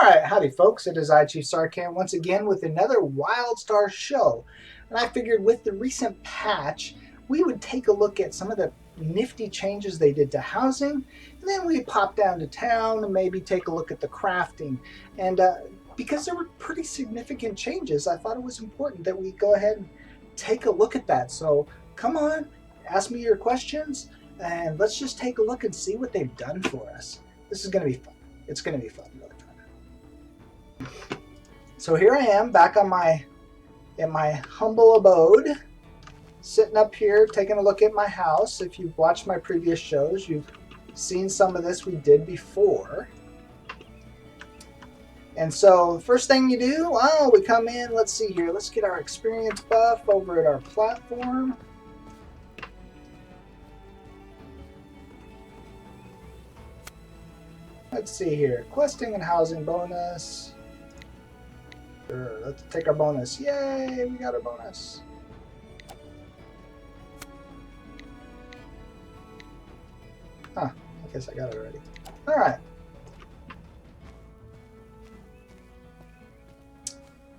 Alright, howdy folks, it is I, Chief Sarcan, once again with another WildStar show. And I figured with the recent patch, we would take a look at some of the nifty changes they did to housing, and then we'd pop down to town and maybe take a look at the crafting. And because there were pretty significant changes, I thought it was important that we go ahead and take a look at that. So come on, ask me your questions, and let's just take a look and see what they've done for us. This is going to be fun. It's going to be fun. So here I am back on in my humble abode, sitting up here taking a look at my house. If you've watched my previous shows, you've seen some of this we did before. And so the first thing you do, well, we come in, let's see here, let's get our experience buff over at our platform. Let's see here, questing and housing bonus. Sure, let's take our bonus. Yay, we got our bonus. Huh, I guess I got it already. Alright.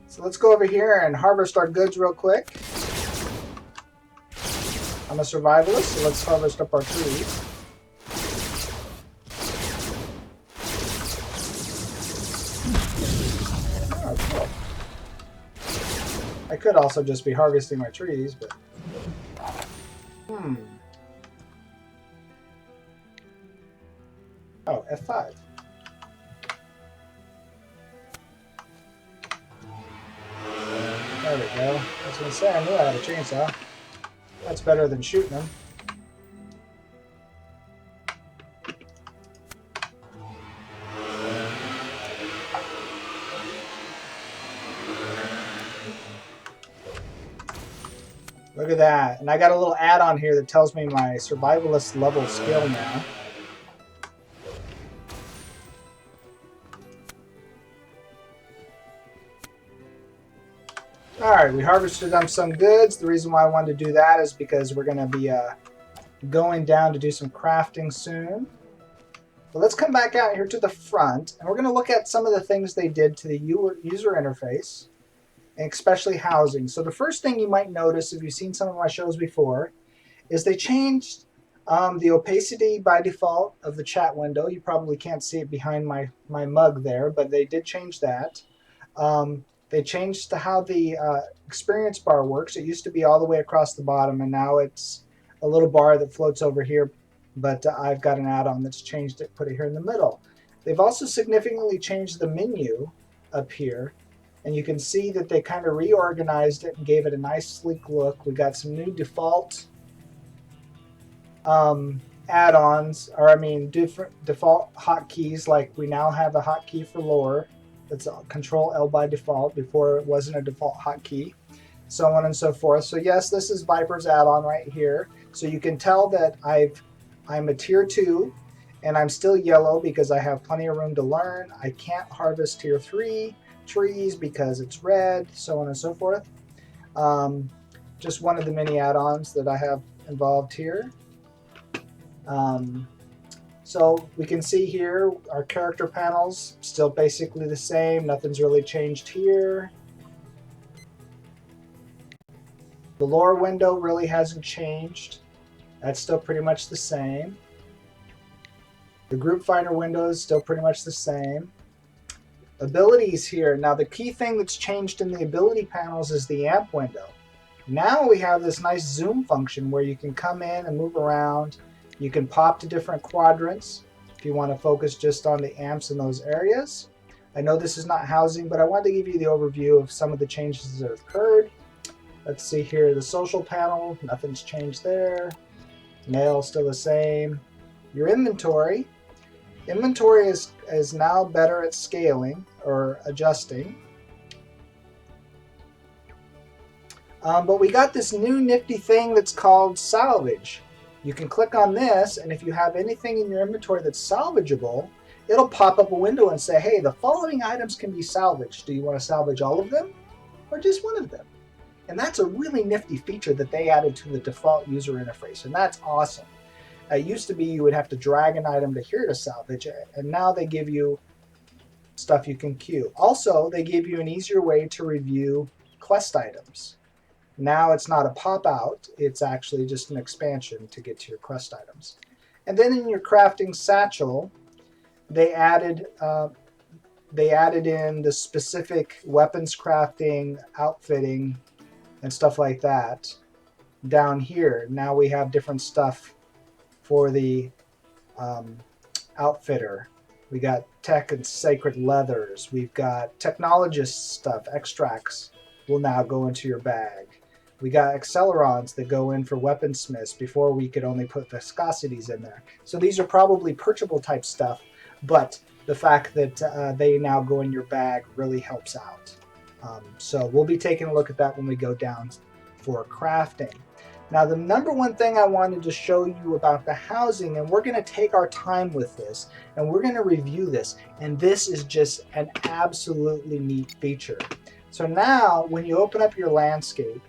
So let's go over here and harvest our goods real quick. I'm a survivalist, so let's harvest up our trees. I could also just be harvesting my trees, but... Oh, F5. There we go. I was going to say, I knew I had a chainsaw. That's better than shooting them. Look at that. And I got a little add-on here that tells me my survivalist level skill now. Alright, we harvested them some goods. The reason why I wanted to do that is because we're going to be going down to do some crafting soon. But let's come back out here to the front, and we're going to look at some of the things they did to the user interface. And especially housing. So the first thing you might notice if you've seen some of my shows before is they changed the opacity by default of the chat window. You probably can't see it behind my mug there, but they did change that. They changed to how the experience bar works. It used to be all the way across the bottom, and now it's a little bar that floats over here, but I've got an add-on that's changed it, put it here in the middle. They've also significantly changed the menu up here. And you can see that they kind of reorganized it and gave it a nice sleek look. We got some new default add-ons, or I mean different default hotkeys. Like we now have a hotkey for lore. That's Control L by default. Before it wasn't a default hotkey. So on and so forth. So yes, this is Viper's add-on right here. So you can tell that I'm a tier 2 and I'm still yellow because I have plenty of room to learn. I can't harvest tier 3 trees because it's red, so on and so forth. Just one of the many add-ons that I have involved here. So we can see here our character panels still basically the same. Nothing's really changed here. The lore window really hasn't changed. That's still pretty much the same. The group finder window is still pretty much the same. Abilities here. Now the key thing that's changed in the ability panels is the amp window. Now we have this nice zoom function where you can come in and move around. You can pop to different quadrants if you want to focus just on the amps in those areas. I know this is not housing, but I wanted to give you the overview of some of the changes that have occurred. Let's see here, the social panel, nothing's changed there. Mail still the same. Your inventory. Inventory is now better at scaling or adjusting. But we got this new nifty thing that's called salvage. You can click on this, and if you have anything in your inventory that's salvageable, it'll pop up a window and say, hey, the following items can be salvaged. Do you want to salvage all of them or just one of them? And that's a really nifty feature that they added to the default user interface, and that's awesome. It used to be you would have to drag an item to here to salvage it, and now they give you stuff you can queue. Also, they gave you an easier way to review quest items. Now it's not a pop-out, it's actually just an expansion to get to your quest items. And then in your crafting satchel, they added in the specific weapons crafting, outfitting, and stuff like that down here. Now we have different stuff for the outfitter. We got tech and sacred leathers. We've got technologist stuff, extracts will now go into your bag. We got accelerons that go in for weaponsmiths. Before we could only put viscosities in there. So these are probably purchable type stuff, but the fact that they now go in your bag really helps out. So we'll be taking a look at that when we go down for crafting. Now the number one thing I wanted to show you about the housing, and we're going to take our time with this and we're going to review this, and this is just an absolutely neat feature. So now when you open up your landscape,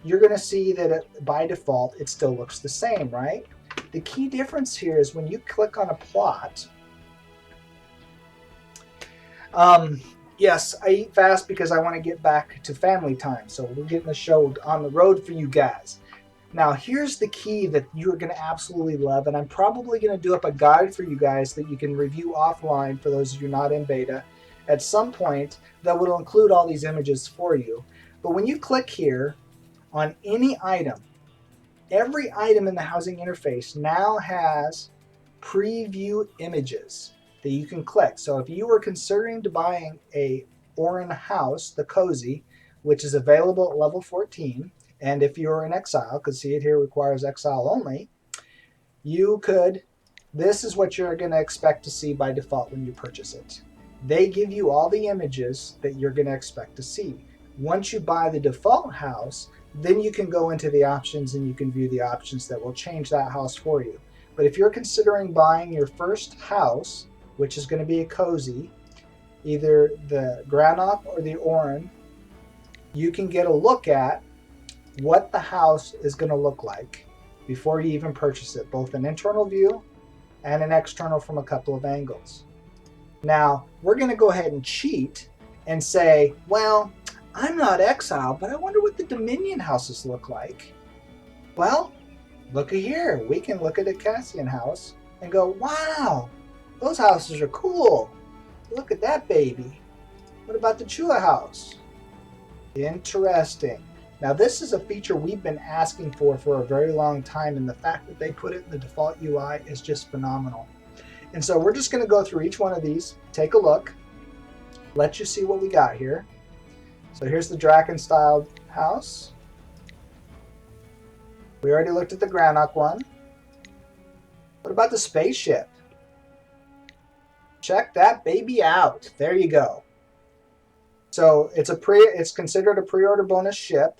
you're going to see that by default it still looks the same, right? The key difference here is when you click on a plot. Yes, I eat fast because I want to get back to family time. So we're getting the show on the road for you guys. Now here's the key that you're going to absolutely love, and I'm probably going to do up a guide for you guys that you can review offline for those of you not in beta at some point that will include all these images for you. But when you click here on any item, every item in the housing interface now has preview images that you can click. So if you were considering to buying a Orin house, the Cozy, which is available at level 14, and if you're in exile, because see it here requires exile only, you could, this is what you're going to expect to see by default when you purchase it. They give you all the images that you're going to expect to see. Once you buy the default house, then you can go into the options and you can view the options that will change that house for you. But if you're considering buying your first house, which is going to be a Cozy, either the Granok or the Orin, you can get a look at what the house is going to look like before you even purchase it, both an internal view and an external from a couple of angles. Now, we're going to go ahead and cheat and say, well, I'm not exile, but I wonder what the Dominion houses look like. Well, look at here. We can look at a Cassian house and go, wow, those houses are cool. Look at that baby. What about the Chua house? Interesting. Now this is a feature we've been asking for a very long time, and the fact that they put it in the default UI is just phenomenal. And so we're just going to go through each one of these, take a look, let you see what we got here. So here's the Draken styled house. We already looked at the Granok one. What about the spaceship? Check that baby out. There you go. So it's considered a pre-order bonus ship.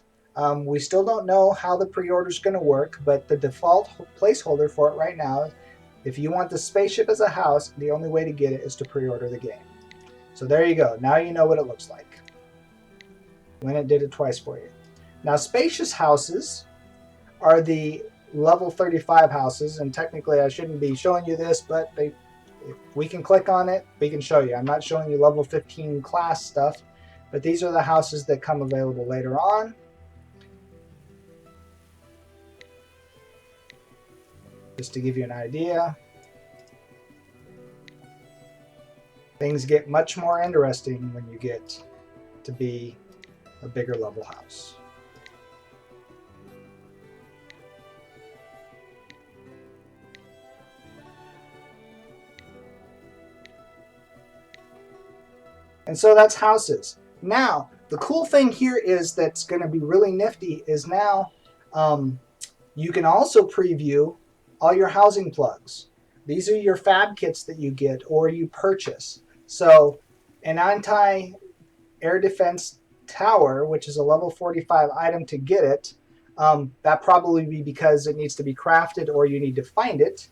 We still don't know how the pre-order is going to work, but the default placeholder for it right now, if you want the spaceship as a house, the only way to get it is to pre-order the game. So there you go. Now you know what it looks like when it did it twice for you. Now spacious houses are the level 35 houses, and technically I shouldn't be showing you this, but if we can click on it, we can show you. I'm not showing you level 15 class stuff, but these are the houses that come available later on. Just to give you an idea. Things get much more interesting when you get to be a bigger level house. And so that's houses. Now, the cool thing here is that's going to be really nifty is now you can also preview all your housing plugs. These are your fab kits that you get or you purchase. So an anti-air defense tower, which is a level 45 item to get it, that probably be because it needs to be crafted or you need to find it.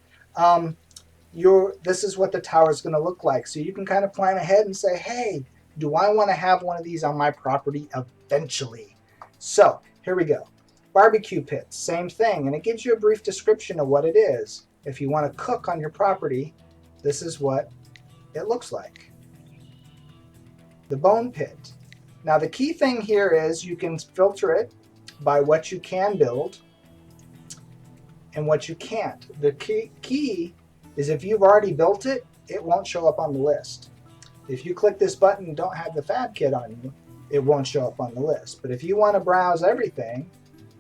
This is what the tower is going to look like. So you can kind of plan ahead and say, hey, do I want to have one of these on my property eventually? So here we go. Barbecue pits, same thing. And it gives you a brief description of what it is. If you want to cook on your property, this is what it looks like. the bone pit. Now the key thing here is you can filter it by what you can build and what you can't. The key is if you've already built it, it won't show up on the list. If you click this button and don't have the fab kit on you, it won't show up on the list. But if you want to browse everything,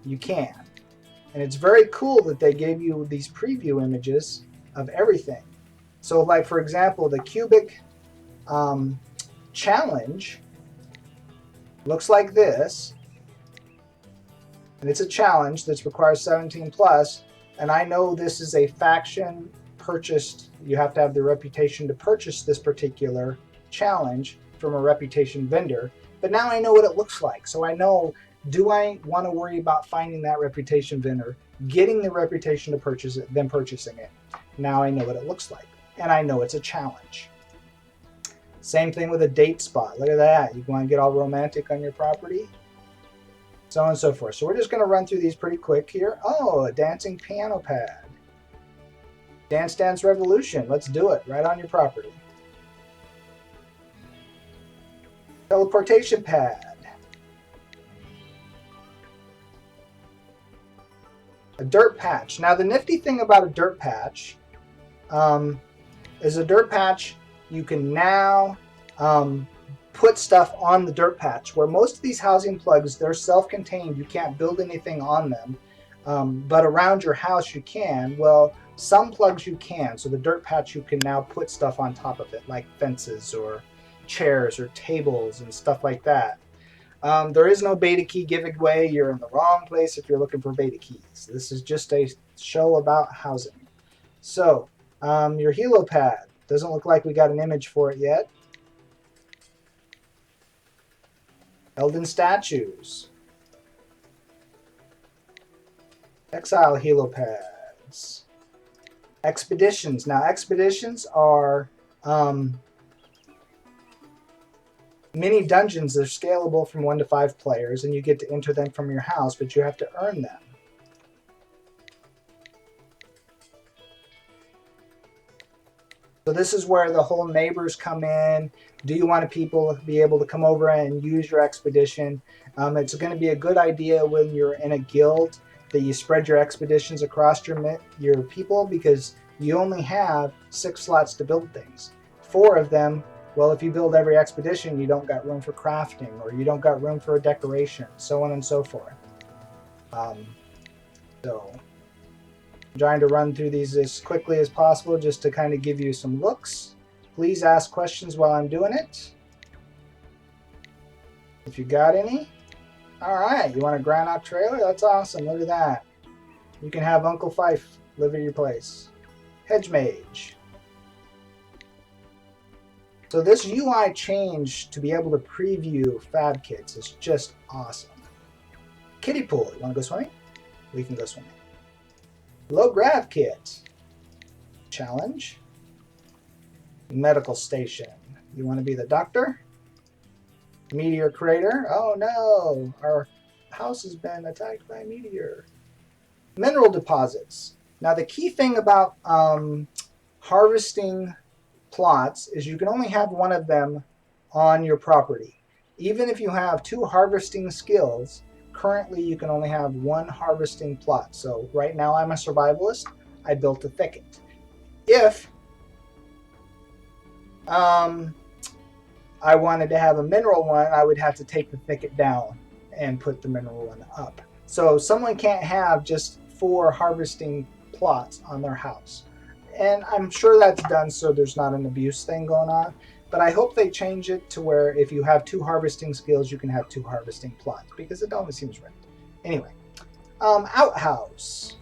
you can. And it's very cool that they gave you these preview images of everything. So like for example, the cubic challenge looks like this. And it's a challenge that requires 17 plus. And I know this is a faction purchased. You have to have the reputation to purchase this particular challenge from a reputation vendor. But now I know what it looks like. So I know, do I want to worry about finding that reputation vendor, getting the reputation to purchase it, then purchasing it? Now I know what it looks like. And I know it's a challenge. Same thing with a date spot. Look at that. You want to get all romantic on your property? So on and so forth. So we're just going to run through these pretty quick here. Oh, a dancing piano pad. Dance Dance Revolution. Let's do it right on your property. Teleportation pad. A dirt patch. Now the nifty thing about a dirt patch is a dirt patch you can now put stuff on the dirt patch, where most of these housing plugs, they're self-contained. You can't build anything on them, but around your house you can. Well, some plugs you can. So the dirt patch, you can now put stuff on top of it, like fences or chairs or tables and stuff like that. There is no beta key giveaway. You're in the wrong place if you're looking for beta keys. This is just a show about housing. So your helipad, doesn't look like we got an image for it yet. Elden statues. Exile helipads. Expeditions. Now expeditions are mini dungeons. They're scalable from 1 to 5 players, and you get to enter them from your house, but you have to earn them. So this is where the whole neighbors come in. Do you want people to be able to come over and use your expedition? It's going to be a good idea when you're in a guild that you spread your expeditions across your people, because you only have 6 slots to build things. 4 of them, well, if you build every expedition, you don't got room for crafting, or you don't got room for a decoration, so on and so forth. So I'm trying to run through these as quickly as possible just to kind of give you some looks. Please ask questions while I'm doing it, if you got any. All right, you want a Grand Op trailer? That's awesome. Look at that. You can have Uncle Fife live at your place. Hedge Mage. So this UI change to be able to preview fab kits is just awesome. Kiddie pool. You want to go swimming? We can go swimming. Low grav kit. Challenge. Medical station. You want to be the doctor? Meteor crater. Oh no, our house has been attacked by a meteor. Mineral deposits. Now the key thing about harvesting plots is you can only have one of them on your property. Even if you have 2 harvesting skills, currently you can only have 1 harvesting plot. So right now I'm a survivalist. I built a thicket. If I wanted to have a mineral one, I would have to take the thicket down and put the mineral one up. So someone can't have just 4 harvesting plots on their house. And I'm sure that's done so there's not an abuse thing going on. But I hope they change it to where if you have 2 harvesting skills, you can have 2 harvesting plots, because it always seems right. Anyway, outhouse.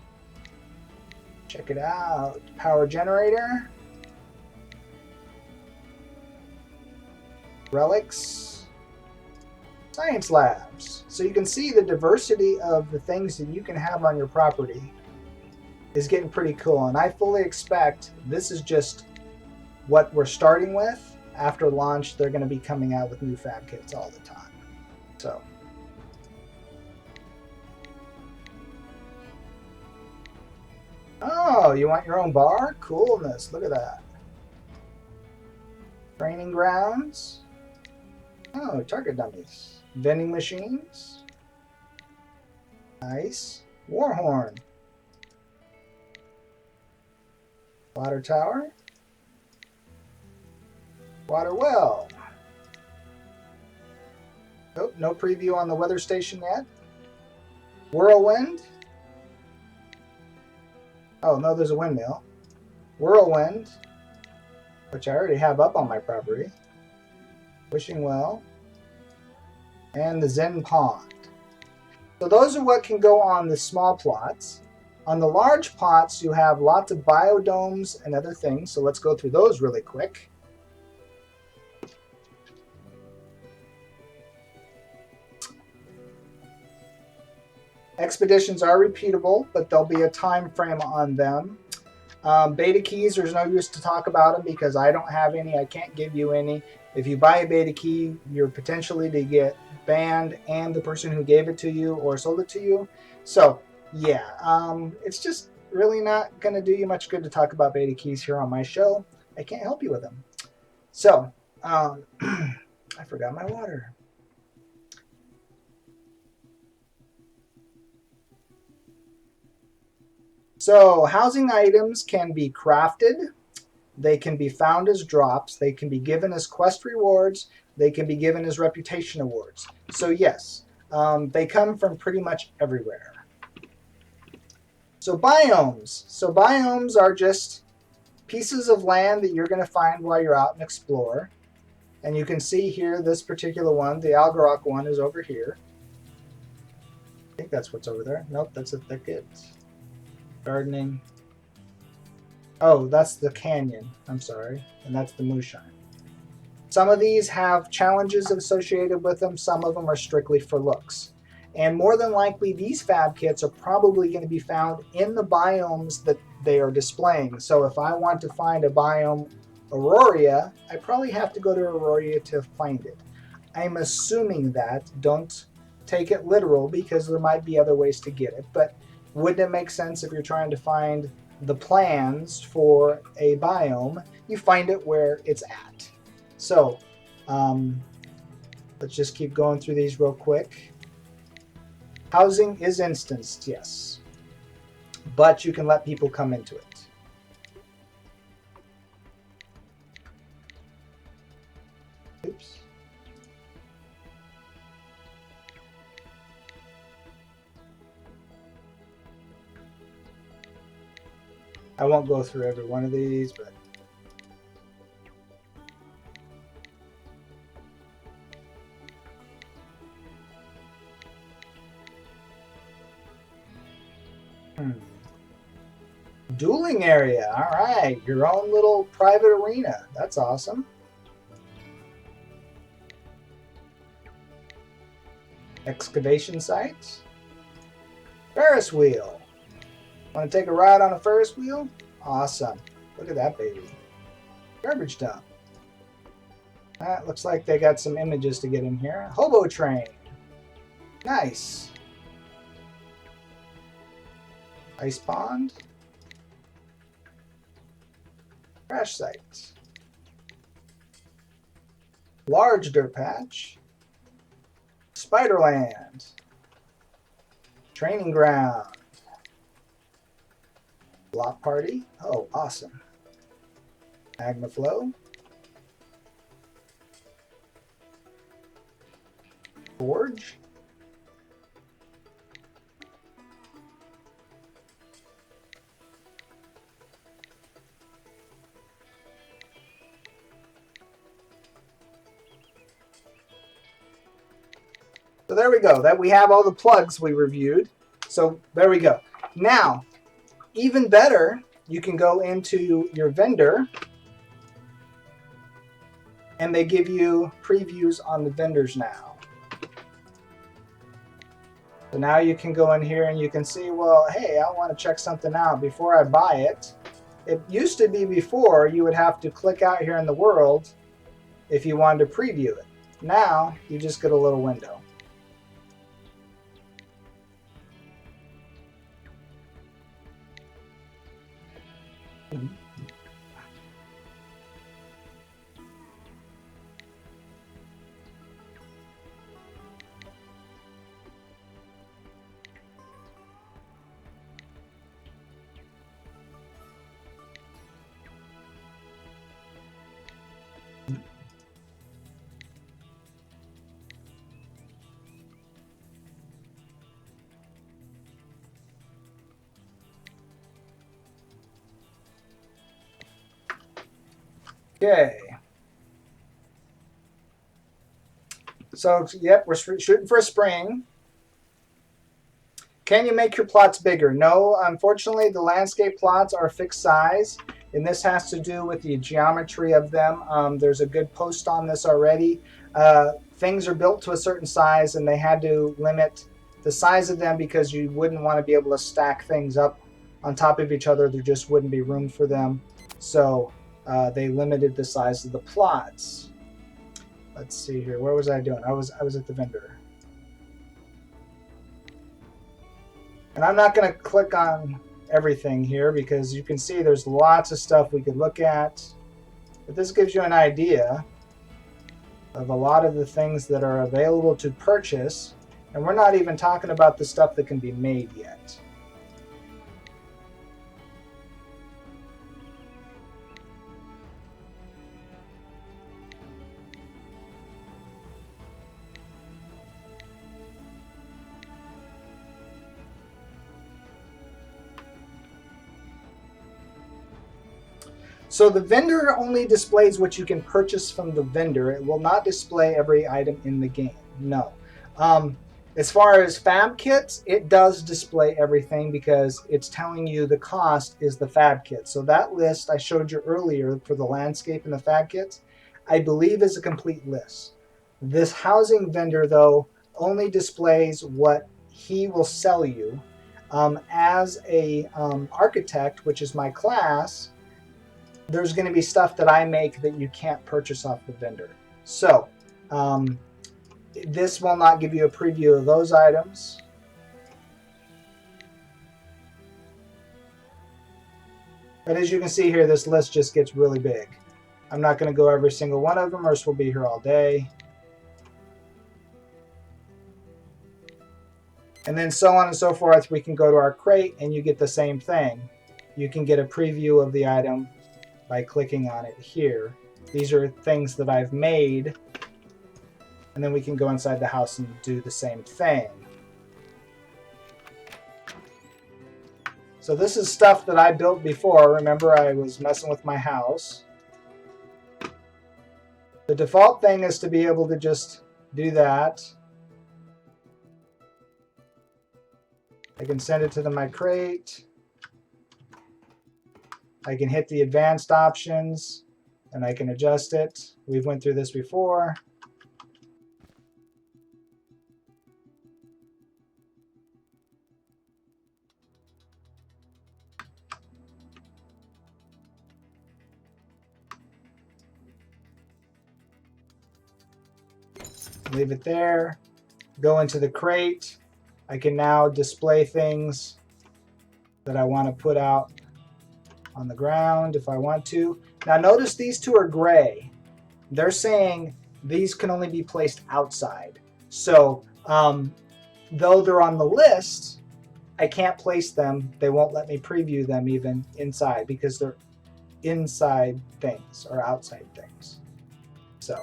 Check it out. Power generator. Relics. Science labs. So you can see the diversity of the things that you can have on your property is getting pretty cool. And I fully expect this is just what we're starting with. After launch, they're going to be coming out with new fab kits all the time. So, oh, you want your own bar? Coolness. Look at that. Training grounds. Oh, target dummies. Vending machines. Nice. Warhorn. Water tower. Water well. Oh, no preview on the weather station yet. Whirlwind. Oh, no, there's a windmill. Whirlwind, which I already have up on my property. Wishing well. And the Zen Pond. So those are what can go on the small plots. On the large plots, you have lots of biodomes and other things. So let's go through those really quick. Expeditions are repeatable, but there'll be a time frame on them. Beta keys, there's no use to talk about them because I don't have any. I can't give you any. If you buy a beta key, you're potentially to get banned and the person who gave it to you or sold it to you. So, yeah, it's just really not going to do you much good to talk about beta keys here on my show. I can't help you with them. So, I forgot my water. So housing items can be crafted, they can be found as drops, they can be given as quest rewards, they can be given as reputation awards. So yes, they come from pretty much everywhere. So biomes. So biomes are just pieces of land that you're going to find while you're out and explore. And you can see here this particular one, the Algarock one, is over here. I think that's what's over there. Nope, that's a thicket. Gardening. Oh, that's the canyon. I'm sorry. And that's the moonshine. Some of these have challenges associated with them. Some of them are strictly for looks. And more than likely, these fab kits are probably going to be found in the biomes that they are displaying. So if I want to find a biome Auroria, I probably have to go to Auroria to find it. I'm assuming that. Don't take it literal because there might be other ways to get it. But wouldn't it make sense if you're trying to find the plans for a biome, you find it where it's at? So let's just keep going through these real quick. Housing is instanced, yes, but you can let people come into it. Oops. I won't go through every one of these, but dueling area. All right, your own little private arena. That's awesome. Excavation sites. Ferris wheel. Want to take a ride on a Ferris wheel? Awesome. Look at that baby. Garbage dump. Looks like they got some images to get in here. Hobo train. Nice. Ice pond. Crash site. Large dirt patch. Spiderland. Training ground. Block party. Oh, awesome. Magma flow. Forge. So there we go. That we have all the plugs we reviewed. So there we go. Now, even better, you can go into your vendor and they give you previews on the vendors now. So now you can go in here and you can see, well, hey, I want to check something out before I buy it. It used to be before you would have to click out here in the world if you wanted to preview it. Now you just get a little window. Okay. So, yep, we're shooting for a spring. Can you make your plots bigger? No, unfortunately, the landscape plots are fixed size, and this has to do with the geometry of them. There's a good post on this already. Things are built to a certain size, and they had to limit the size of them because you wouldn't want to be able to stack things up on top of each other. There just wouldn't be room for them. So they limited the size of the plots. Let's see here. Where was I doing? I was at the vendor. And I'm not going to click on everything here because you can see there's lots of stuff we could look at. But this gives you an idea of a lot of the things that are available to purchase. And we're not even talking about the stuff that can be made yet. So the vendor only displays what you can purchase from the vendor. It will not display every item in the game. No. As far as fab kits, it does display everything because it's telling you the cost is the fab kit. So that list I showed you earlier for the landscape and the fab kits, I believe is a complete list. This housing vendor, though, only displays what he will sell you. As a architect, which is my class, there's going to be stuff that I make that you can't purchase off the vendor. So this will not give you a preview of those items. But as you can see here, this list just gets really big. I'm not going to go every single one of them or else we'll be here all day. And then so on and so forth. We can go to our crate and you get the same thing. You can get a preview of the item by clicking on it here. These are things that I've made, and then we can go inside the house and do the same thing. So this is stuff that I built before. Remember, I was messing with my house. The default thing is to be able to just do that. I can send it to my crate. I can hit the advanced options and I can adjust it. We've went through this before. Leave it there. Go into the crate. I can now display things that I want to put out on the ground if I want to. Now notice these two are gray. They're saying these can only be placed outside. So though they're on the list, I can't place them. They won't let me preview them even inside because they're inside things or outside things. So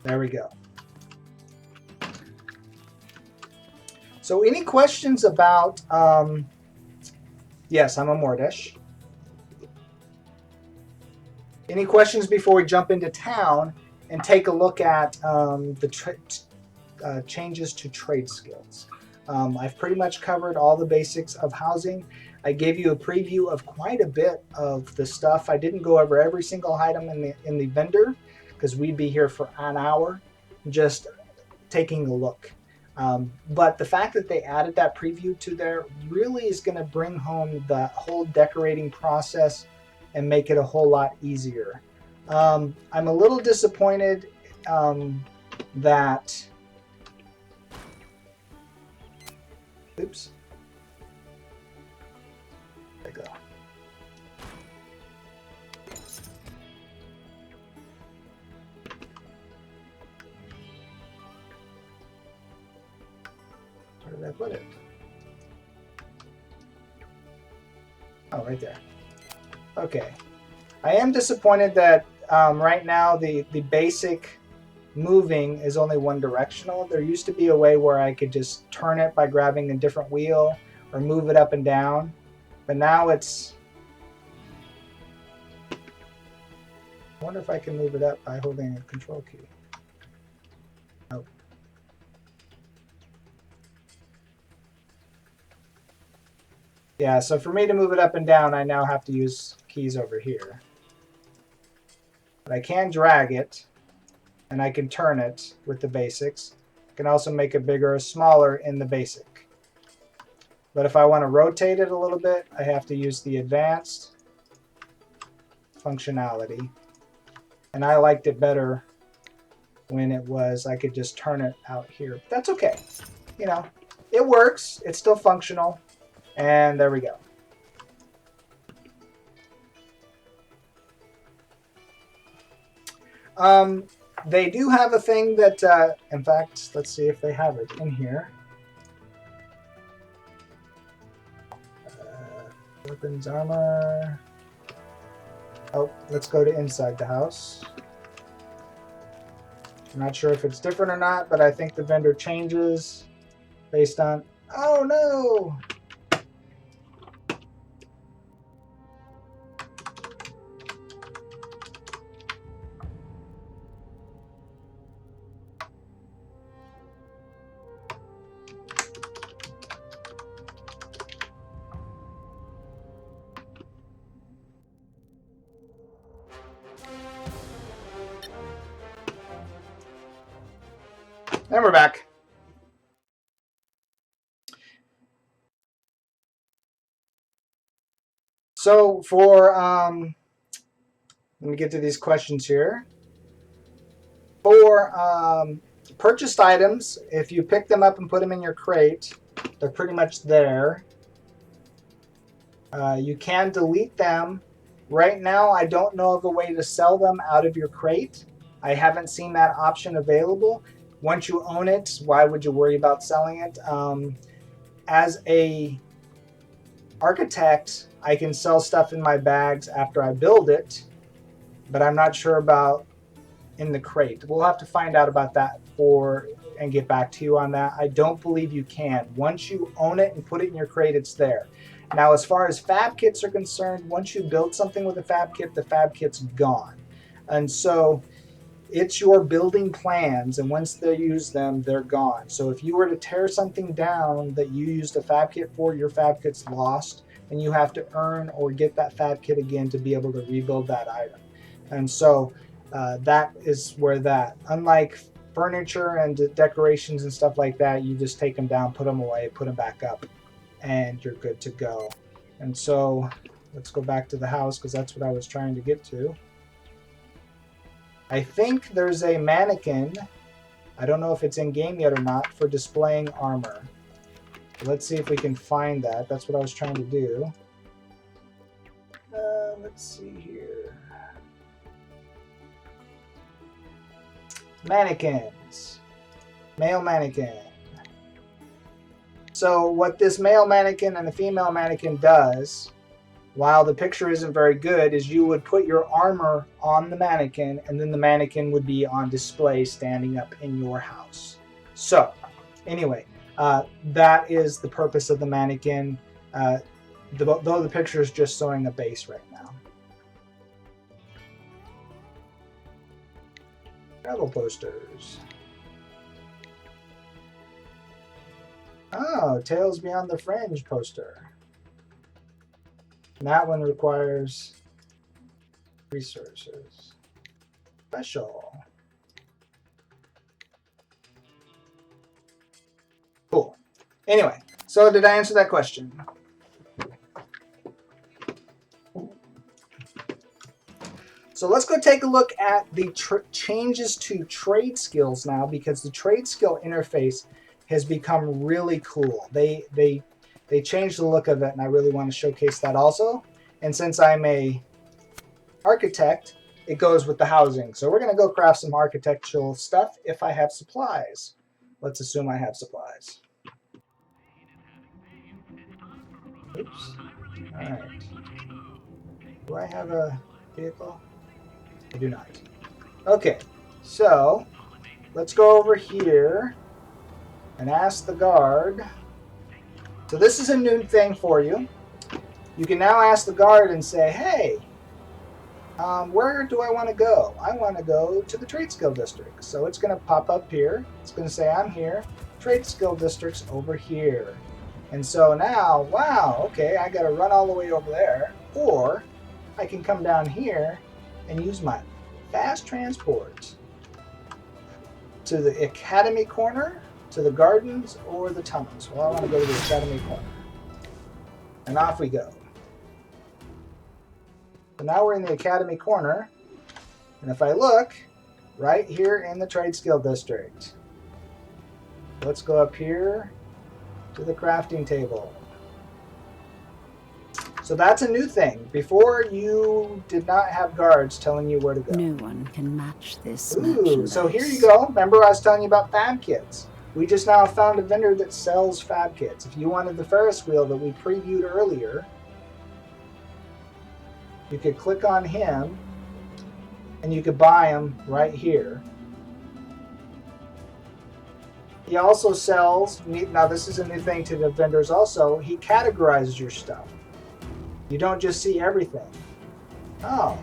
there we go. So any questions about yes, I'm a Mordish. Any questions before we jump into town and take a look at the changes to trade skills? I've pretty much covered all the basics of housing. I gave you a preview of quite a bit of the stuff. I didn't go over every single item in the vendor because we'd be here for an hour just taking a look. But the fact that they added that preview to there really is going to bring home the whole decorating process and make it a whole lot easier. I'm a little disappointed that... Oops. There we go. Where did I put it? Oh, right there. Okay. I am disappointed that right now the basic moving is only one directional. There used to be a way where I could just turn it by grabbing a different wheel or move it up and down. But now it's I wonder if I can move it up by holding a control key. Oh. Yeah, so for me to move it up and down, I now have to use keys over here. But I can drag it, and I can turn it with the basics. I can also make it bigger or smaller in the basic. But if I want to rotate it a little bit, I have to use the advanced functionality. And I liked it better when it was, I could just turn it out here. But that's okay. You know, it works. It's still functional. And there we go. They do have a thing that, in fact, let's see if they have it in here. Weapons, armor. Oh, let's go to inside the house. I'm not sure if it's different or not, but I think the vendor changes based on... Oh, no! And we're back. So for, let me get to these questions here. For purchased items, if you pick them up and put them in your crate, they're pretty much there. You can delete them. Right now, I don't know of a way to sell them out of your crate. I haven't seen that option available. Once you own it, why would you worry about selling it? As a architect, I can sell stuff in my bags after I build it, but I'm not sure about in the crate. We'll have to find out about that and get back to you on that. I don't believe you can. Once you own it and put it in your crate, it's there. Now, as far as fab kits are concerned, once you build something with a fab kit, the fab kit's gone. And so it's your building plans, and once they use them, they're gone. So if you were to tear something down that you used a fab kit for, your fab kit's lost, and you have to earn or get that fab kit again to be able to rebuild that item. And so that is where that, unlike furniture and decorations and stuff like that, you just take them down, put them away, put them back up, and you're good to go. And so let's go back to the house, because that's what I was trying to get to. I think there's a mannequin, I don't know if it's in game yet or not, for displaying armor. Let's see if we can find that. That's what I was trying to do. Let's see here. Mannequins. Male mannequin. So what this male mannequin and the female mannequin does, while the picture isn't very good, is you would put your armor on the mannequin, and then the mannequin would be on display standing up in your house. So anyway, that is the purpose of the mannequin, though the picture is just showing a base right now. Travel posters. Oh, Tales Beyond the Fringe poster. And that one requires resources. Special. Cool. Anyway, so did I answer that question? So let's go take a look at the changes to trade skills now, because the trade skill interface has become really cool. They changed the look of it, and I really want to showcase that also. And since I'm a architect, it goes with the housing. So we're going to go craft some architectural stuff if I have supplies. Let's assume I have supplies. Oops. All right. Do I have a vehicle? I do not. Okay, so let's go over here and ask the guard. So this is a new thing for you. You can now ask the guard and say, hey, Where do I want to go? I want to go to the trade skill district. So it's going to pop up here. It's going to say I'm here. Trade skill district's over here. And so now, wow, okay, I got to run all the way over there. Or I can come down here and use my fast transport to the Academy corner, to the gardens, or the tunnels. Well, I want to go to the Academy corner. And off we go. So now we're in the Academy corner, and if I look, right here in the Trade Skill District. Let's go up here to the crafting table. So that's a new thing. Before, you did not have guards telling you where to go. No one can match this. Ooh, so here you go. Remember I was telling you about fab kits. We just now found a vendor that sells fab kits. If you wanted the Ferris wheel that we previewed earlier, you could click on him and you could buy them right here. He also sells, now this is a new thing to the vendors also, he categorizes your stuff. You don't just see everything. Oh.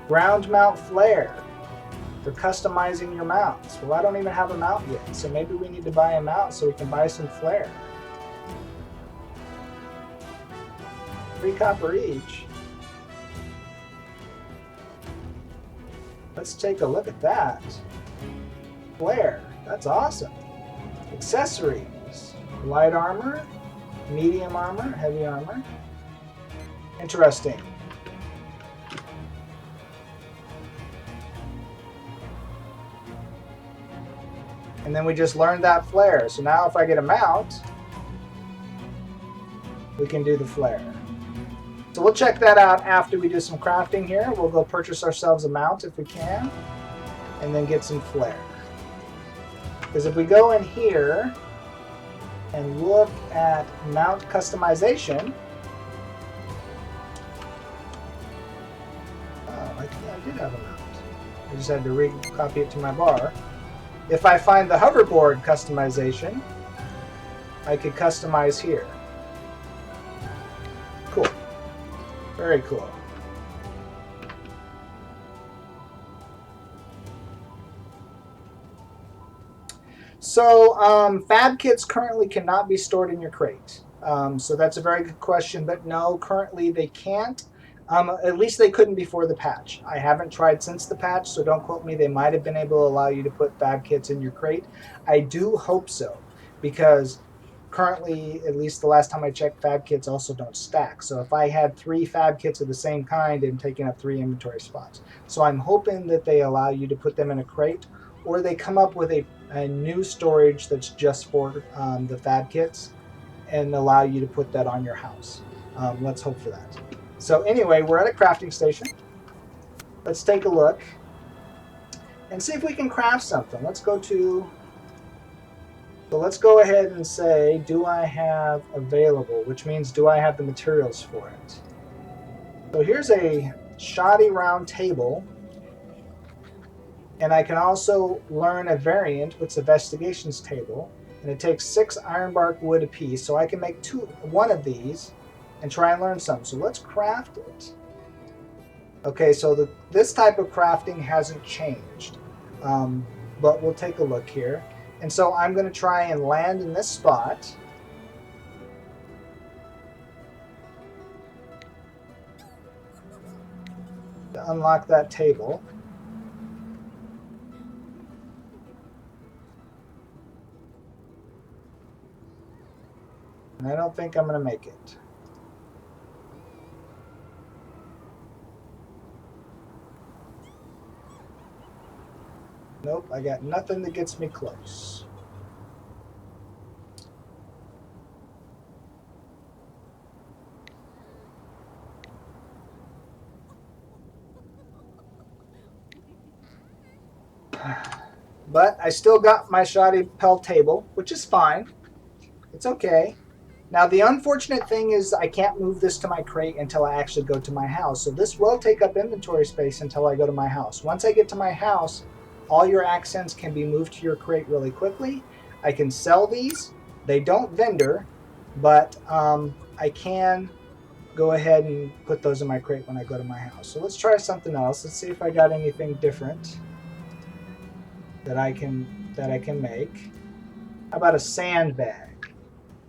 Ground mount flare for customizing your mounts. Well, I don't even have a mount yet, so maybe we need to buy a mount so we can buy some flare. 3 copper each. Let's take a look at that. Flare, that's awesome. Accessories, light armor, medium armor, heavy armor. Interesting. And then we just learned that flare. So now if I get a mount, we can do the flare. So we'll check that out after we do some crafting here. We'll go purchase ourselves a mount if we can, and then get some flare. Because if we go in here and look at mount customization, oh, I did have a mount. I just had to recopy it to my bar. If I find the hoverboard customization, I could customize here. Cool. Very cool. So fab kits currently cannot be stored in your crate. So that's a very good question, but no, currently they can't. At least they couldn't before the patch. I haven't tried since the patch, so don't quote me. They might have been able to allow you to put fab kits in your crate. I do hope so, because currently, at least the last time I checked, fab kits also don't stack. So if I had 3 fab kits of the same kind, I'm taking up 3 inventory spots. So I'm hoping that they allow you to put them in a crate, or they come up with a new storage that's just for the fab kits and allow you to put that on your house. Let's hope for that. So anyway, we're at a crafting station. Let's take a look and see if we can craft something. Let's go ahead and say, do I have available, which means do I have the materials for it? So here's a shoddy round table, and I can also learn a variant, which is a investigations table, and it takes 6 ironbark wood apiece, so I can make one of these and try and learn some. So let's craft it. Okay, so this type of crafting hasn't changed, but we'll take a look here. And so I'm going to try and land in this spot. To unlock that table. And I don't think I'm going to make it. Nope, I got nothing that gets me close. But I still got my shoddy pell table, which is fine. It's okay. Now the unfortunate thing is I can't move this to my crate until I actually go to my house. So this will take up inventory space until I go to my house. Once I get to my house, all your accents can be moved to your crate really quickly. I can sell these. They don't vendor, but I can go ahead and put those in my crate when I go to my house. So let's try something else. Let's see if I got anything different that I can make. How about a sandbag?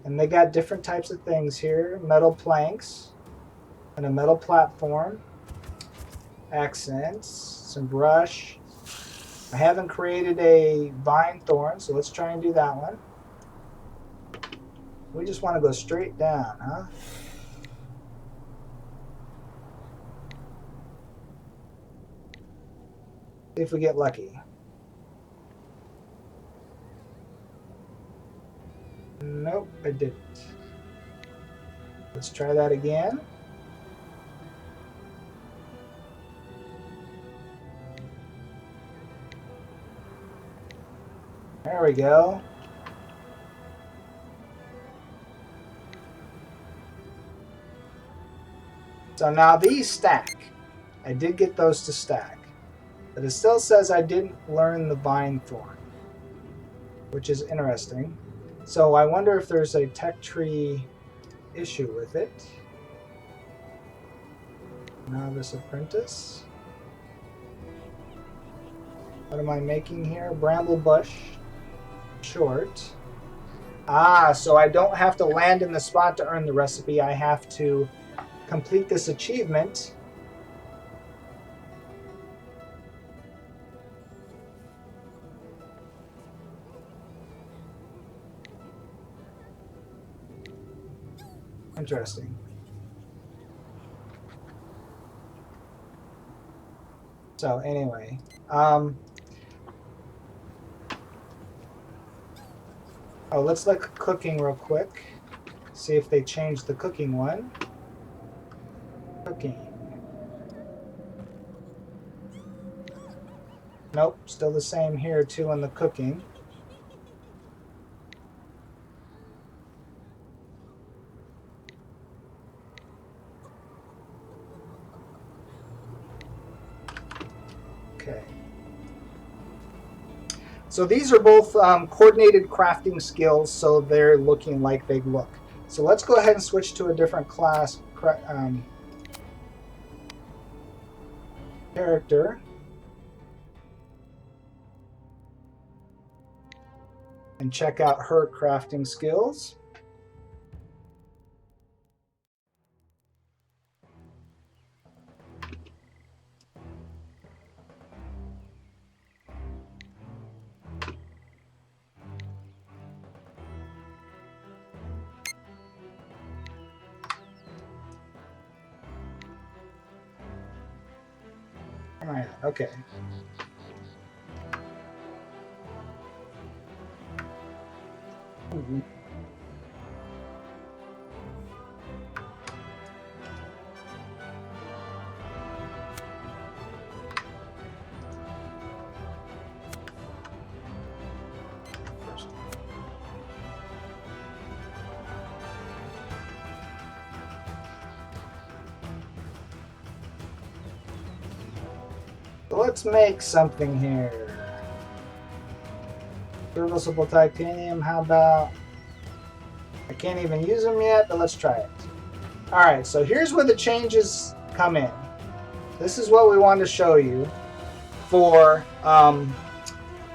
And they got different types of things here. Metal planks and a metal platform. Accents, some brush. I haven't created a vine thorn, so let's try and do that one. We just want to go straight down, huh? See if we get lucky. Nope, I didn't. Let's try that again. There we go. So now these stack. I did get those to stack. But it still says I didn't learn the vine thorn, which is interesting. So I wonder if there's a tech tree issue with it. Novice apprentice. What am I making here? Bramble bush. Short. Ah, so I don't have to land in the spot to earn the recipe. I have to complete this achievement. Interesting. So anyway, oh, let's look cooking real quick. See if they changed the cooking one. Cooking. Nope, still the same here too in the cooking. Okay. So these are both coordinated crafting skills, so they're looking like they look. So let's go ahead and switch to a different class character. And check out her crafting skills. All right, okay. Mm-hmm. Let's make something here. Serviceable titanium, how about... I can't even use them yet, but let's try it. Alright, so here's where the changes come in. This is what we want to show you for...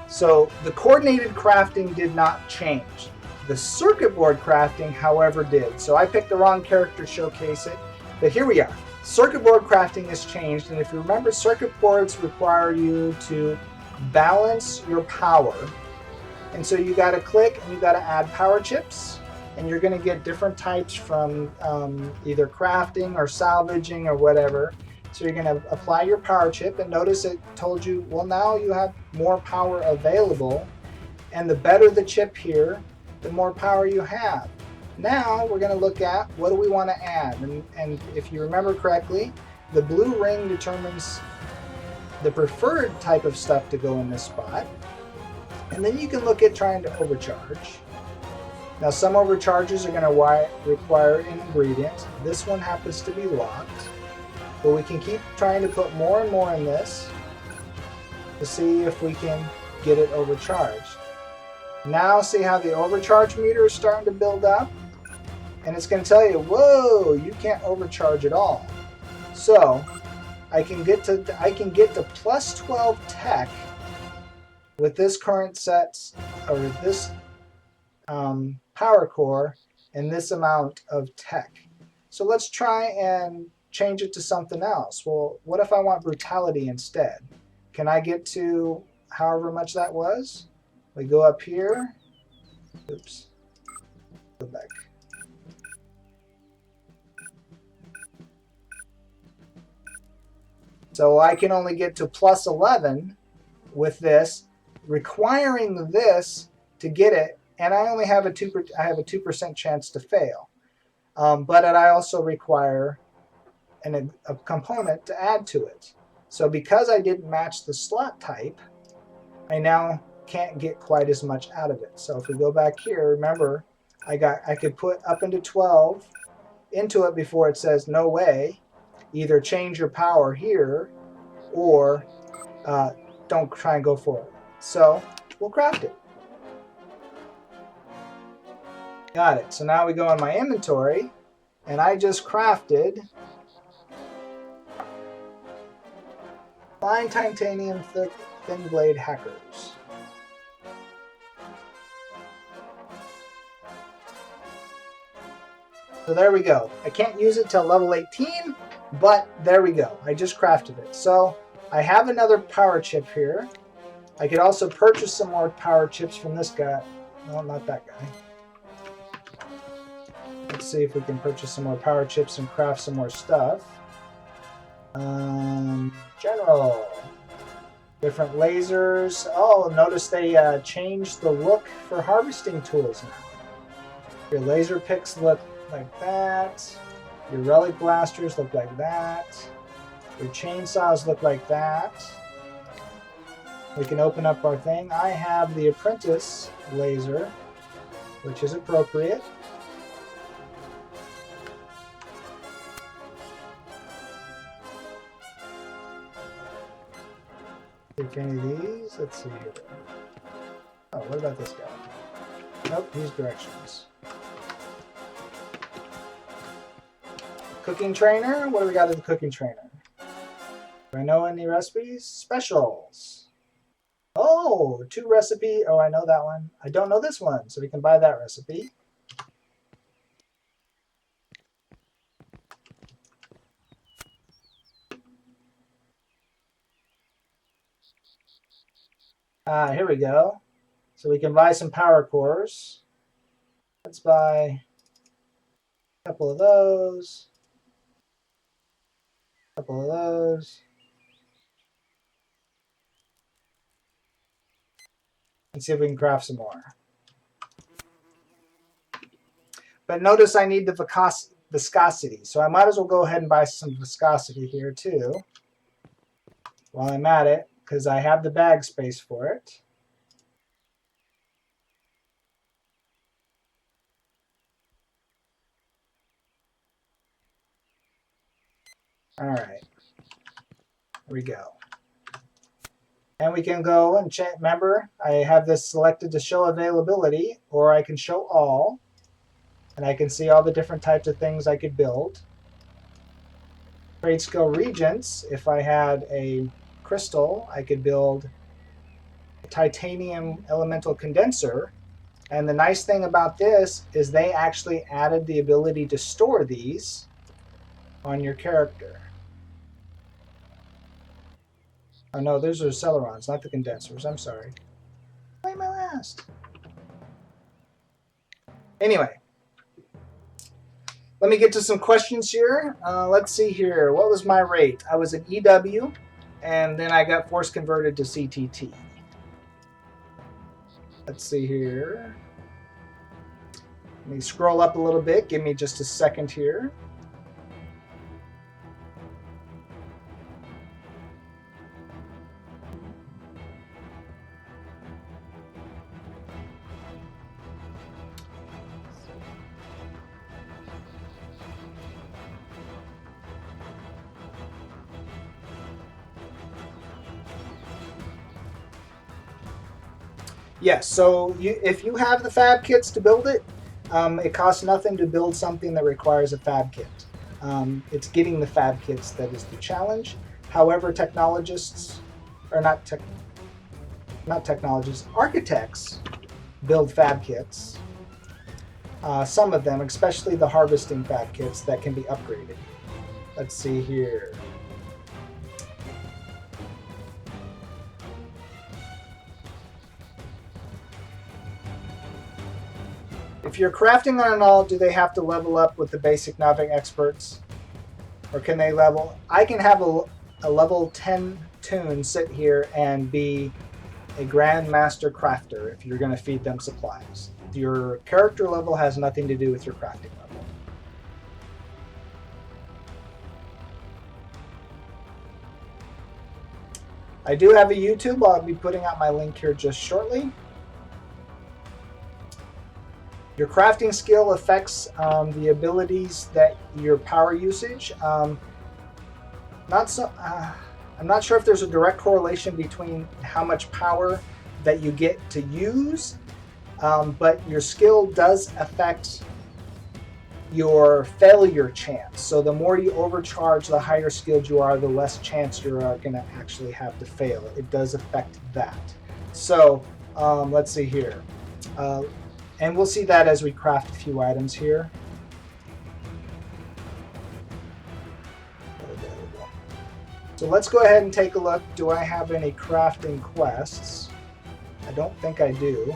so the coordinated crafting did not change. The circuit board crafting, however, did. So I picked the wrong character to showcase it, but here we are. Circuit board crafting has changed, and if you remember, circuit boards require you to balance your power. And so you got to click and you got to add power chips, and you're going to get different types from either crafting or salvaging or whatever. So you're going to apply your power chip, and notice it told you, well, now you have more power available, and the better the chip here, the more power you have. Now we're going to look at what do we want to add, and if you remember correctly, the blue ring determines the preferred type of stuff to go in this spot, and then you can look at trying to overcharge. Now some overcharges are going to require an ingredient. This one happens to be locked, but we can keep trying to put more and more in this to see if we can get it overcharged. Now see how the overcharge meter is starting to build up? and it's going to tell you, whoa, you can't overcharge at all. So I can get to plus 12 tech with this current set, or with this power core and this amount of tech. So let's try and change it to something else. Well, what if I want brutality instead? Can I get to however much that was? We go up here. Oops. Go back. So I can only get to plus 11 with this, requiring this to get it, and I only have a 2% chance to fail. But I also require a component to add to it. So because I didn't match the slot type, I now can't get quite as much out of it. So if we go back here, remember, I could put up into 12 into it before it says no way. Either change your power here, or don't try and go for it. So we'll craft it. Got it. So now we go on my inventory, and I just crafted fine titanium thin blade hackers. So there we go. I can't use it till level 18, but there we go. I just crafted it. So I have another power chip here. I could also purchase some more power chips from this guy. No, not that guy. Let's see if we can purchase some more power chips and craft some more stuff. General. Different lasers. Oh, notice they changed the look for harvesting tools now. Your laser picks look like that. Your relic blasters look like that. Your chainsaws look like that. We can open up our thing. I have the apprentice laser, which is appropriate. Take any of these. Let's see here. Oh, what about this guy? Nope, he's directions. Cooking trainer. What do we got in the cooking trainer? Do I know any recipes? Specials. Oh, 2 recipe. Oh, I know that one. I don't know this one, so we can buy that recipe. Here we go. So we can buy some power cores. Let's buy a couple of those. A couple of those. And see if we can craft some more. But notice I need the viscosity. So I might as well go ahead and buy some viscosity here too, while I'm at it, because I have the bag space for it. All right. Here we go. And we can go and check. Remember, I have this selected to show availability, or I can show all. And I can see all the different types of things I could build. Trade skill regents. If I had a crystal, I could build a titanium elemental condenser. And the nice thing about this is they actually added the ability to store these on your character. Oh no, those are Celerons, not the condensers. I'm sorry. Why am I last? Anyway, let me get to some questions here. Let's see here. What was my rate? I was an EW, and then I got force converted to CTT. Let's see here. Let me scroll up a little bit. Give me just a second here. Yes, so if you have the fab kits to build it, It costs nothing to build something that requires a fab kit. It's getting the fab kits that is the challenge. However, technologists, or not technologists, architects build fab kits. Some of them, especially the harvesting fab kits that can be upgraded. Let's see here. If you're crafting on an all, do they have to level up with the basic Navic experts? Or can they level? I can have a level 10 toon sit here and be a Grandmaster Crafter if you're going to feed them supplies. Your character level has nothing to do with your crafting level. I do have a YouTube. I'll be putting out my link here just shortly. Your crafting skill affects the abilities that your power usage. I'm not sure if there's a direct correlation between how much power that you get to use, but your skill does affect your failure chance. So the more you overcharge, the higher skilled you are, the less chance you are going to actually have to fail. It does affect that. So let's see here. And we'll see that as we craft a few items here. So let's go ahead and take a look. Do I have any crafting quests? I don't think I do.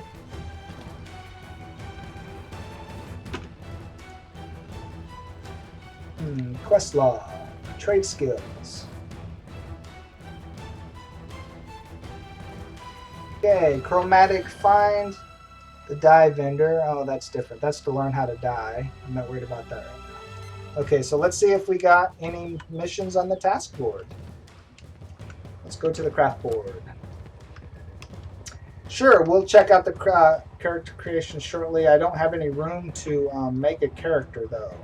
Quest log, trade skills. Okay, chromatic find. The dye vendor. Oh, that's different. That's to learn how to dye. I'm not worried about that right now. Okay, so let's see if we got any missions on the task board. Let's go to the craft board. Sure, we'll check out the character creation shortly. I don't have any room to make a character, though.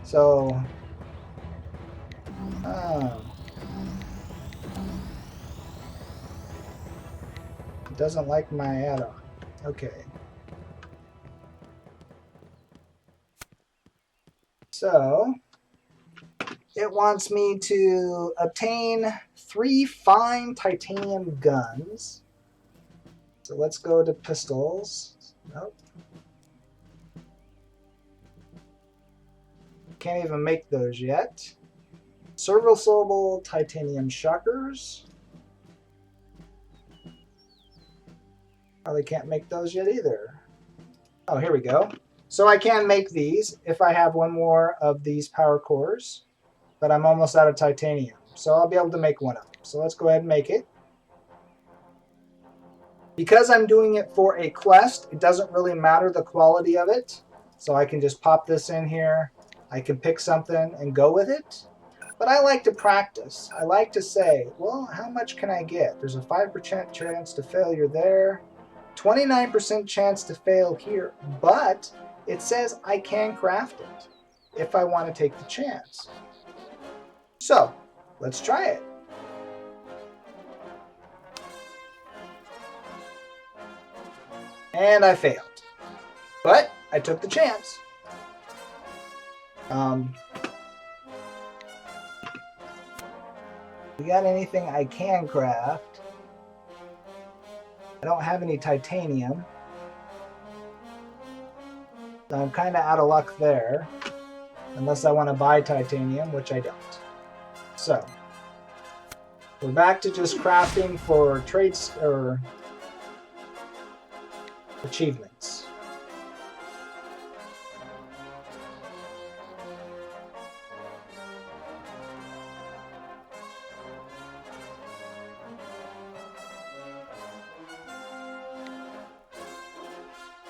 So... doesn't like my add-on. Okay. So, it wants me to obtain 3 fine titanium guns. So let's go to pistols. Nope. Can't even make those yet. Serviceable titanium shockers. Probably can't make those yet either. Oh, here we go. So I can make these if I have one more of these power cores, but I'm almost out of titanium. So I'll be able to make one of them. So let's go ahead and make it. Because I'm doing it for a quest, it doesn't really matter the quality of it. So I can just pop this in here. I can pick something and go with it. But I like to practice. I like to say, well, how much can I get? There's a 5% chance to failure there. 29% chance to fail here, but it says I can craft it if I want to take the chance. So, let's try it. And I failed. But I took the chance. We got anything I can craft? I don't have any titanium. So I'm kind of out of luck there. Unless I want to buy titanium, which I don't. So, we're back to just crafting for trades or achievements.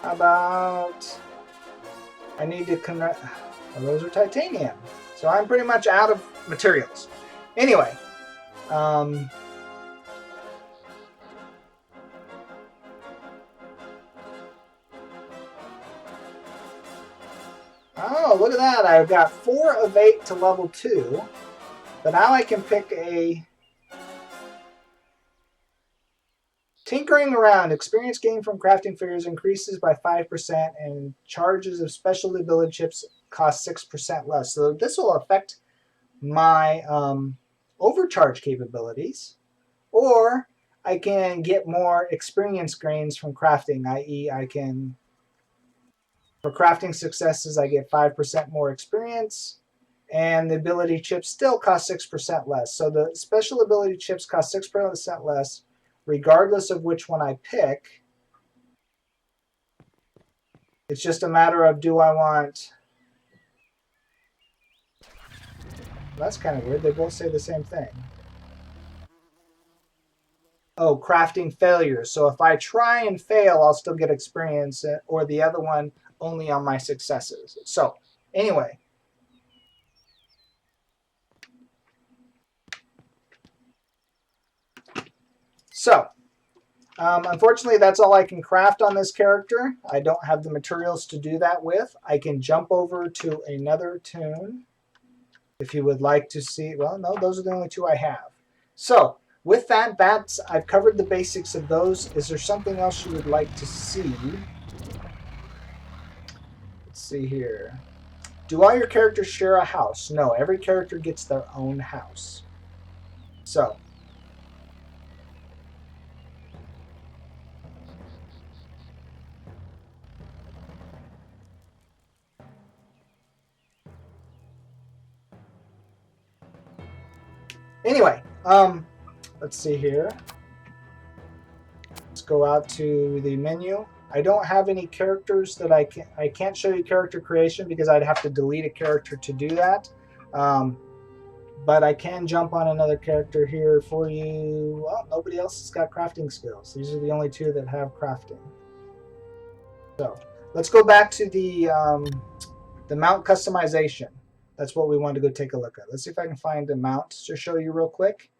How about I need to connect. Well, those are titanium, so I'm pretty much out of materials. Anyway, oh, look at that! I've got 4 of 8 to level 2, but now I can pick a Tinkering around. Experience gained from crafting figures increases by 5%, and charges of special ability chips cost 6% less. So this will affect my overcharge capabilities. Or I can get more experience gains from crafting, i.e. I can, for crafting successes, I get 5% more experience, and the ability chips still cost 6% less. So the special ability chips cost 6% less, regardless of which one I pick. It's just a matter of, do I want... That's kind of weird. They both say the same thing. Oh, crafting failures. So if I try and fail, I'll still get experience, or the other one only on my successes. So anyway. So, unfortunately, that's all I can craft on this character. I don't have the materials to do that with. I can jump over to another toon if you would like to see. Well, no, those are the only two I have. So, with that, I've covered the basics of those. Is there something else you would like to see? Let's see here. Do all your characters share a house? No, every character gets their own house. So, anyway, let's see here. Let's go out to the menu. I don't have any characters that I can't show you character creation because I'd have to delete a character to do that. But I can jump on another character here for you. Well, nobody else has got crafting skills. These are the only two that have crafting. So let's go back to the mount customization. That's what we want to go take a look at. Let's see if I can find the mount to show you real quick.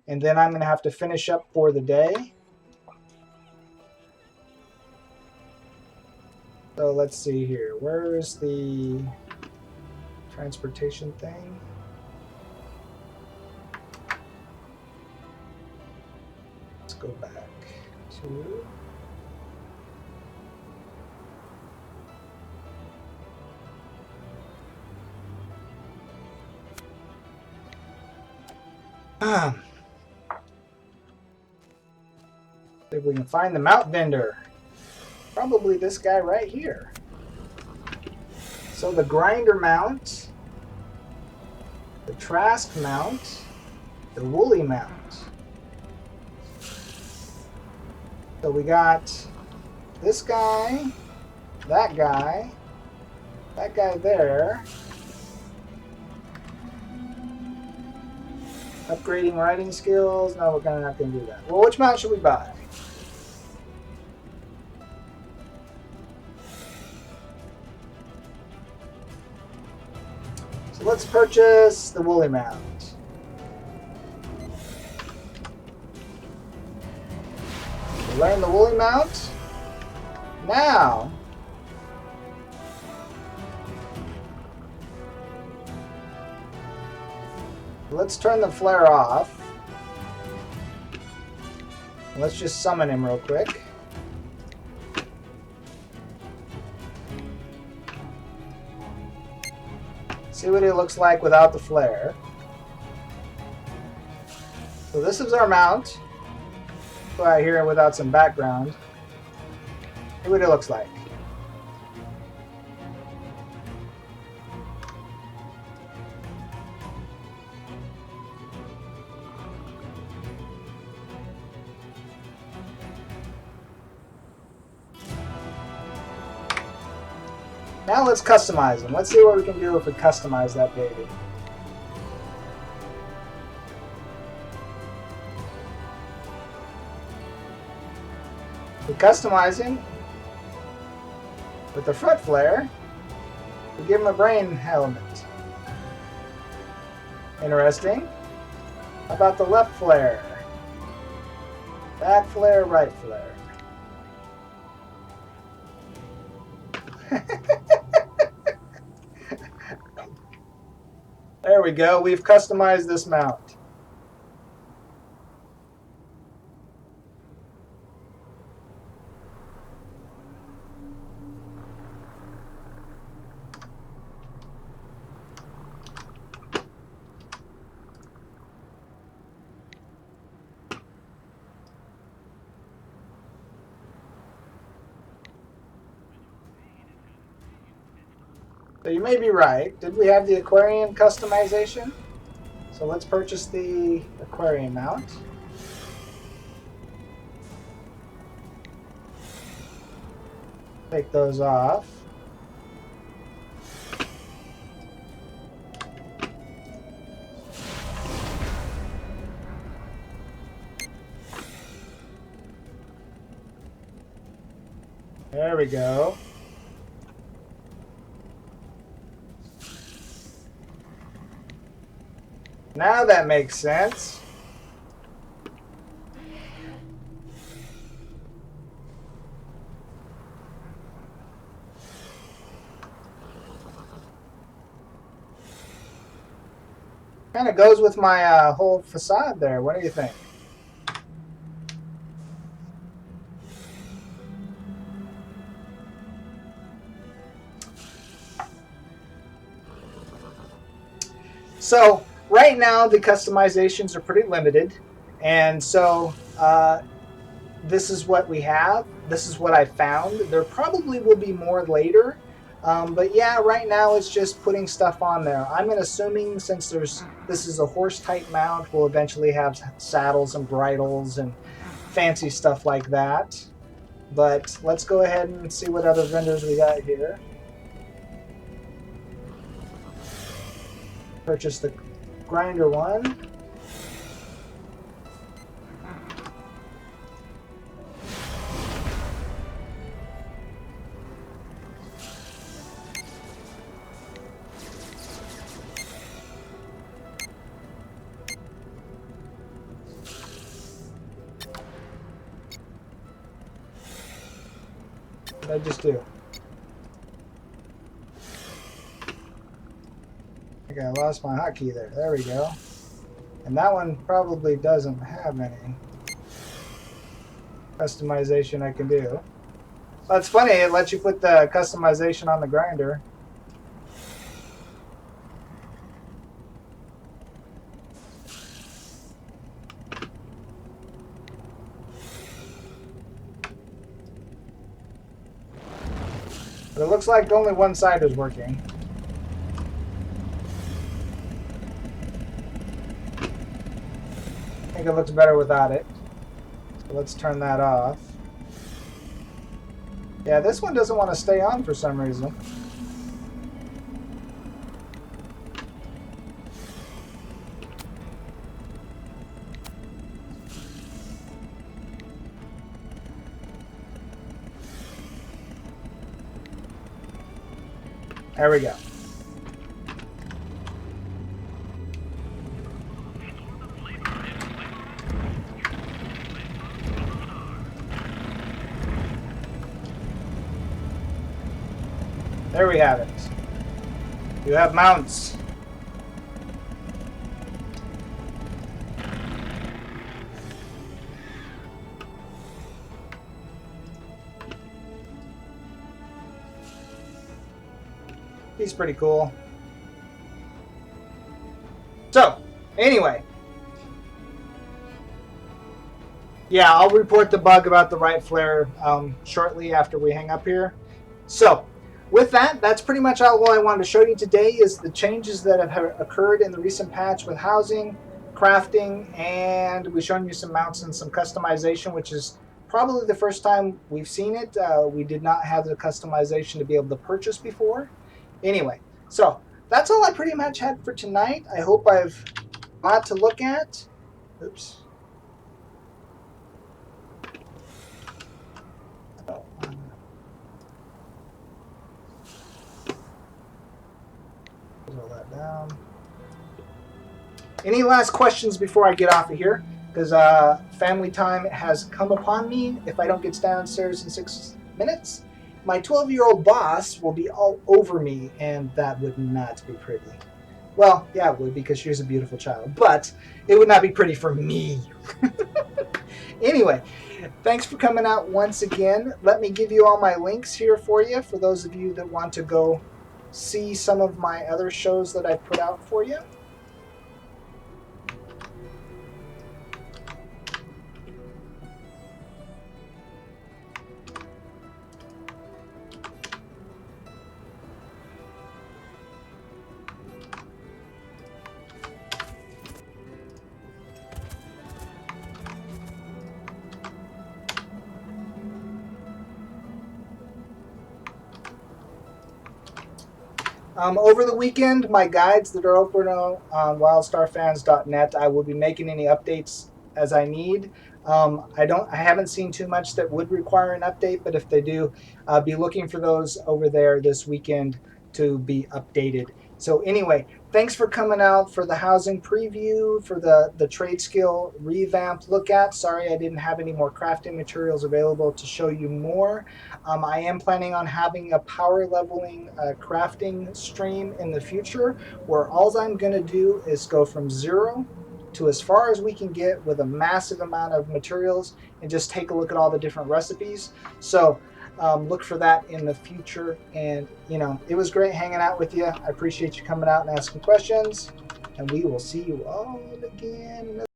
And then I'm going to have to finish up for the day. So let's see here. Where is the transportation thing? Let's go back to... if we can find the mount vendor. Probably this guy right here. So the grinder mount, the Trask mount, the woolly mount. So we got this guy, that guy there. Upgrading riding skills. No, we're kind of not going to do that. Well, which mount should we buy? So let's purchase the woolly mount. Learn the woolly mount. Now, let's turn the flare off. Let's just summon him real quick. See what he looks like without the flare. So this is our mount. Right here without some background. See what it looks like. Now let's customize them. Let's see what we can do if we customize that baby. We customize him with the front flare. We give him a brain helmet. Interesting. How about the left flare? Back flare, right flare. There we go. We've customized this mount. So you may be right. Did we have the aquarium customization? So let's purchase the aquarium mount. Take those off. There we go. Now that makes sense. Kind of goes with my whole facade there. What do you think? So right now the customizations are pretty limited, and so this is what we have. This is what I found. There probably will be more later, but yeah, right now it's just putting stuff on there. I'm assuming since this is a horse type mount, we'll eventually have saddles and bridles and fancy stuff like that. But let's go ahead and see what other vendors we got here. Purchase the grinder one. What did I just do? I think I lost my hotkey there. There we go. And that one probably doesn't have any customization I can do. Well, it's funny, it lets you put the customization on the grinder. But it looks like only one side is working. I think it looks better without it. So let's turn that off. Yeah, this one doesn't want to stay on for some reason. There we go. There we have it. You have mounts. He's pretty cool. So, anyway. Yeah, I'll report the bug about the right flare shortly after we hang up here. So, with that, that's pretty much all I wanted to show you today is the changes that have occurred in the recent patch with housing, crafting, and we've shown you some mounts and some customization, which is probably the first time we've seen it. We did not have the customization to be able to purchase before. Anyway, so that's all I pretty much had for tonight. I hope I've got to look at. Oops. Roll that down. Any last questions before I get off of here? Because family time has come upon me. If I don't get downstairs in 6 minutes, my 12-year-old boss will be all over me, and that would not be pretty. Well, yeah, it would, because she's a beautiful child, but it would not be pretty for me. Anyway, thanks for coming out once again. Let me give you all my links here for you, for those of you that want to go see some of my other shows that I put out for you. Over the weekend, my guides that are open on wildstarfans.net, I will be making any updates as I need. I haven't seen too much that would require an update, but if they do, be looking for those over there this weekend to be updated. So anyway, thanks for coming out for the housing preview, for the trade skill revamped look at. Sorry I didn't have any more crafting materials available to show you more. I am planning on having a power leveling crafting stream in the future where all I'm going to do is go from 0 to as far as we can get with a massive amount of materials and just take a look at all the different recipes. So look for that in the future. And, you know, it was great hanging out with you. I appreciate you coming out and asking questions. And we will see you all again